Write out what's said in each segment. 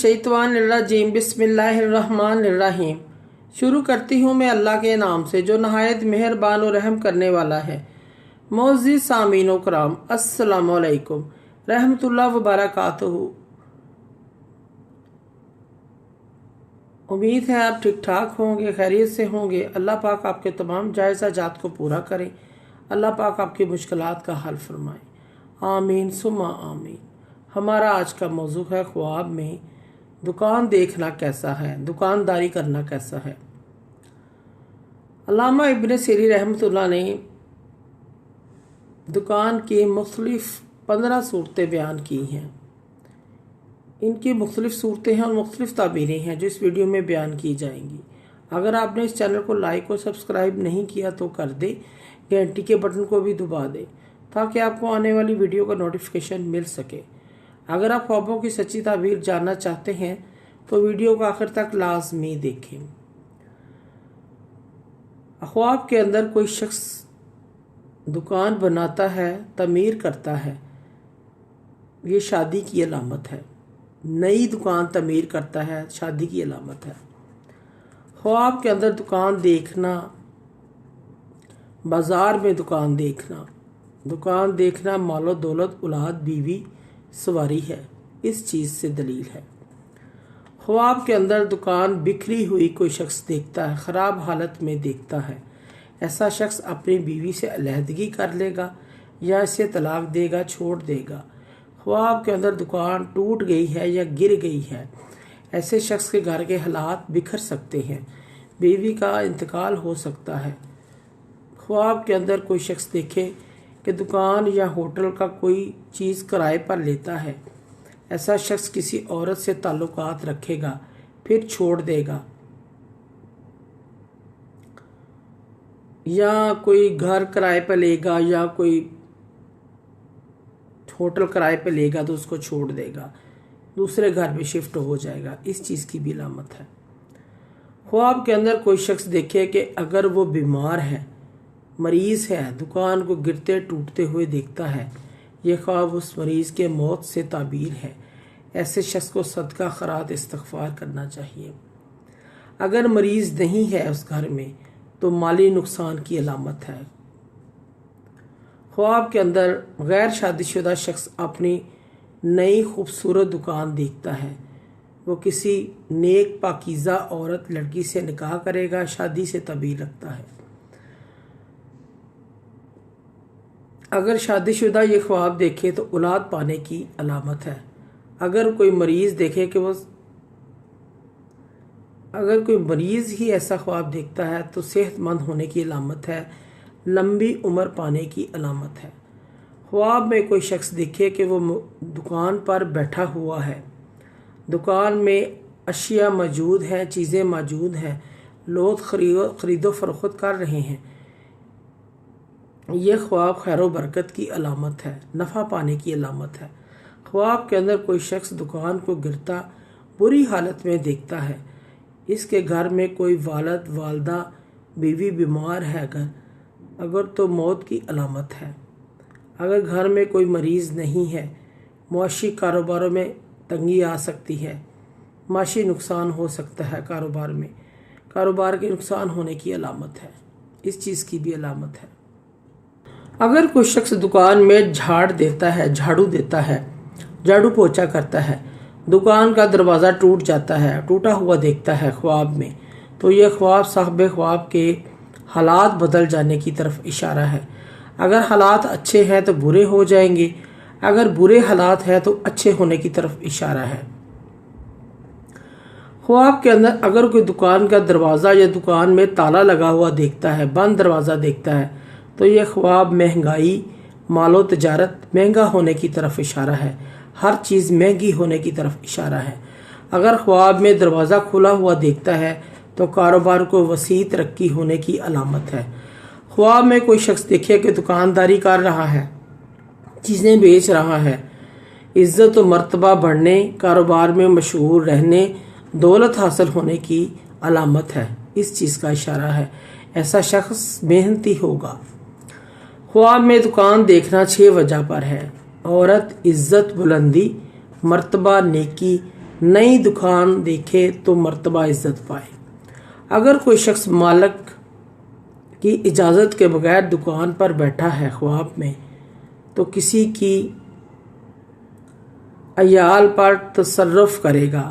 मिनश्शैतानिर्रजीम बिस्मिल्लाहिर्रहमानिर्रहीम। शुरू करती हूँ मैं अल्लाह के नाम से जो नहायत मेहरबान और रहम करने वाला है। मोअज़्ज़िज़ सामीन कराम, अस्सलामु अलैकुम रहमतुल्लाह व बरकातुहू। उम्मीद है आप ठीक ठाक होंगे, खैरियत से होंगे। अल्लाह पाक आपके तमाम जायज़ हाजात को पूरा करें। अल्लाह पाक आपकी मुश्किलात का हल फरमाए। आमीन सुम्मा आमीन। हमारा आज का मौजू है ख्वाब में दुकान देखना कैसा है, दुकानदारी करना कैसा है। अल्लामा इब्न सीरी रहमतुल्लाह ने दुकान की मुख्तलिफ 15 सूरतें बयान की हैं। इनकी मुख्तलिफ सूरतें हैं और मुख्तलिफ ताबीरें हैं जो इस वीडियो में बयान की जाएंगी। अगर आपने इस चैनल को लाइक और सब्सक्राइब नहीं किया तो कर दे, घंटी के बटन को भी दबा दे ताकि आपको आने वाली वीडियो का नोटिफिकेशन मिल सके। अगर आप ख्वाबों की सच्ची ताबीर जानना चाहते हैं तो वीडियो को आखिर तक लाजमी देखें। ख्वाब के अंदर कोई शख्स दुकान बनाता है, तमीर करता है, ये शादी की अलामत है। नई दुकान तमीर करता है, शादी की अलामत है। ख्वाब के अंदर दुकान देखना, बाजार में दुकान देखना मालो दौलत, औलाद, बीवी, सवारी है, इस चीज़ से दलील है। ख्वाब के अंदर दुकान बिखरी हुई कोई शख्स देखता है, ख़राब हालत में देखता है, ऐसा शख्स अपनी बीवी से अलहदगी कर लेगा या इसे तलाक देगा, छोड़ देगा। ख्वाब के अंदर दुकान टूट गई है या गिर गई है, ऐसे शख्स के घर के हालात बिखर सकते हैं, बीवी का इंतकाल हो सकता है। ख्वाब के अंदर कोई शख्स देखे कि दुकान या होटल का कोई चीज़ किराए पर लेता है, ऐसा शख्स किसी औरत से ताल्लुकात रखेगा फिर छोड़ देगा, या कोई घर किराए पर लेगा या कोई होटल किराए पर लेगा तो उसको छोड़ देगा, दूसरे घर में शिफ्ट हो जाएगा, इस चीज़ की भी अलामत है। ख्वाब के अंदर कोई शख्स देखे कि अगर वो बीमार है, मरीज़ है, दुकान को गिरते टूटते हुए देखता है, ये ख्वाब उस मरीज़ के मौत से ताबीर है, ऐसे शख्स को सदका खैरात इस्तिग़फ़ार करना चाहिए। अगर मरीज़ नहीं है उस घर में तो माली नुकसान की अलामत है। ख्वाब के अंदर गैर शादीशुदा शख्स अपनी नई खूबसूरत दुकान देखता है, वो किसी नेक पाकीज़ा औरत लड़की से निकाह करेगा, शादी से ताबीर रखता है। अगर शादीशुदा ये ख्वाब देखे तो औलाद पाने की अलामत है। अगर कोई मरीज़ देखे कि अगर कोई मरीज़ ही ऐसा ख्वाब देखता है तो सेहतमंद होने की अलामत है, लंबी उम्र पाने की अलामत है। ख्वाब में कोई शख्स देखे कि वो दुकान पर बैठा हुआ है, दुकान में अशिया मौजूद हैं, चीज़ें मौजूद हैं, लोग खरीदो फरोख्त कर रहे हैं, यह ख्वाब खैर बरकत की अलामत है, नफ़ा पाने की अलामत है। ख्वाब के अंदर कोई शख्स दुकान को गिरता बुरी हालत में देखता है, इसके घर में कोई वालिद वालदा बीवी बीमार है अगर तो मौत की अलामत है। अगर घर में कोई मरीज़ नहीं है, मुआशी कारोबारों में तंगी आ सकती है, माशी नुकसान हो सकता है, कारोबार के नुकसान होने की अलामत है, इस चीज़ की भी अलामत है। अगर कोई शख्स दुकान में झाड़ू देता है, झाड़ू पोछा करता है, दुकान का दरवाज़ा टूट जाता है, टूटा हुआ देखता है ख्वाब में, तो यह ख्वाब साहब ख्वाब के हालात बदल जाने की तरफ इशारा है। अगर हालात अच्छे हैं तो बुरे हो जाएंगे, अगर बुरे हालात हैं तो अच्छे होने की तरफ इशारा है। ख्वाब के अंदर अगर कोई दुकान का दरवाज़ा या दुकान में ताला लगा हुआ देखता है, बंद दरवाज़ा देखता है, तो यह ख्वाब महंगाई, मालो तजारत महंगा होने की तरफ इशारा है, हर चीज़ महंगी होने की तरफ इशारा है। अगर ख्वाब में दरवाज़ा खुला हुआ देखता है तो कारोबार को वसी तरक्की होने की अलामत है। ख्वाब में कोई शख्स देखे कि दुकानदारी कर रहा है, चीज़ें बेच रहा है, इज़्ज़त व मर्तबा बढ़ने, कारोबार में मशहूर रहने, दौलत हासिल होने की अलामत है, इस चीज़ का इशारा है, ऐसा शख्स मेहनती होगा। ख्वाब में दुकान देखना 6 वजह पर है। औरत, इज्जत, बुलंदी, मर्तबा, नेकी, नई दुकान देखे तो मर्तबा इज्जत पाए। अगर कोई शख्स मालिक की इजाज़त के बगैर दुकान पर बैठा है ख्वाब में, तो किसी की अयाल पर तसर्रुफ करेगा,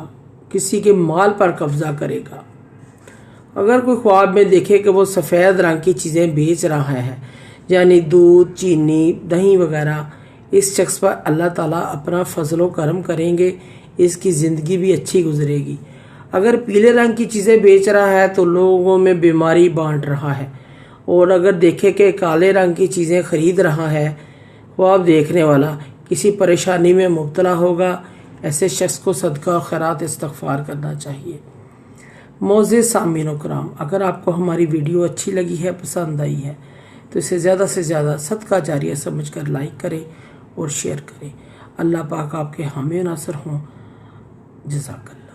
किसी के माल पर कब्जा करेगा। अगर कोई ख्वाब में देखे कि वो सफ़ेद रंग की चीज़ें बेच रहा है, यानी दूध, चीनी, दही वगैरह, इस शख्स पर अल्लाह ताला अपना फजलो करम करेंगे, इसकी ज़िंदगी भी अच्छी गुजरेगी। अगर पीले रंग की चीज़ें बेच रहा है तो लोगों में बीमारी बांट रहा है। और अगर देखे कि काले रंग की चीज़ें ख़रीद रहा है, ख्वाब देखने वाला किसी परेशानी में मुब्तला होगा। ऐसे शख्स को सदका और खैरात इस्तग़फ़ार करना चाहिए। मोअज़्ज़िज़ सामीन कराम, अगर आपको हमारी वीडियो अच्छी लगी है, पसंद आई है, तो इसे ज़्यादा से ज़्यादा सदका जारिया समझकर लाइक करें और शेयर करें। अल्लाह पाक आपके हामी नासर हों। जज़ाकल्लाह।